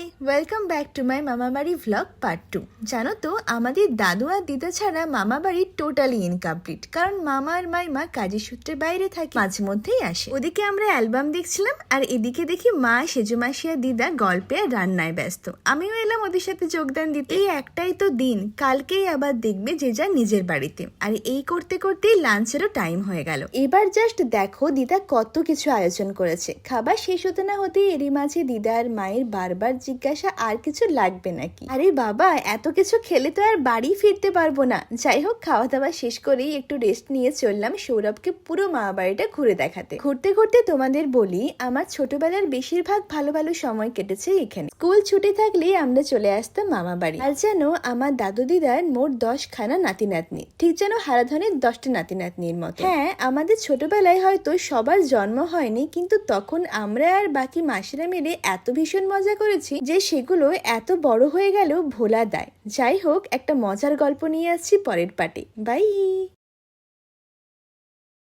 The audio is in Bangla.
Hi welcome back to my মামাবাড়ি ভ্লগ পার্ট 2। জানো তো আমাদের দাদু আর দিদা ছাড়া মামাবাড়ি টোটালি ইনকমপ্লিট, কারণ মামা আর মাইমা কাজের সূত্রে বাইরে থাকে, মাঝে মধ্যেই আসে। ওদিকে আমরা অ্যালবাম দেখছিলাম আর এদিকে দেখি মা, সেজুমাসি আর দিদা গল্পে আর রান্নায় ব্যস্ত। আমিও এলাম ওদের সাথে যোগদান দিতে। এই একটাই তো দিন, কালকেই আবার দেখবে যে যা নিজের বাড়িতে। আর এই করতে করতেই লাঞ্চেরও টাইম হয়ে গেল। এবার জাস্ট দেখো দিদা কত কিছু আয়োজন করেছে। খাবার শেষ হতে না হতেই এরই মাঝে দিদা আর মায়ের বারবার জিজ্ঞাসা আর কিছু লাগবে নাকি। আরে বাবা, এত কিছু খেলে তো আর বাড়ি ফিরতে পারবো না। যাই হোক, খাওয়া দাওয়া শেষ করেই একটু রেস্ট নিয়ে চললাম সৌরভকে পুরো মামা বাড়িটা ঘুরে দেখাতে। ঘুরতে ঘুরতে তোমাদের বলি, আমার ছোটবেলার বেশিরভাগ ভালো ভালো সময় কেটেছে এখানে। স্কুল ছুটি থাকলে আমরা চলে আসতাম মামা বাড়ি। আর যেন আমার দাদু দিদার মোট 10খানা নাতি নাতনি, ঠিক যেন হারাধনের 10টা নাতি নাতনির মতো। হ্যাঁ, আমাদের ছোটবেলায় হয়তো সবার জন্ম হয়নি, কিন্তু তখন আমরা আর বাকি মাসিরা মিলে এত ভীষণ মজা করেছি যে সেগুলো এত বড় হয়ে গেল ভোলা দায়। যাই হোক, একটা মজার গল্প নিয়ে আসছি পরের পার্টে। বাই।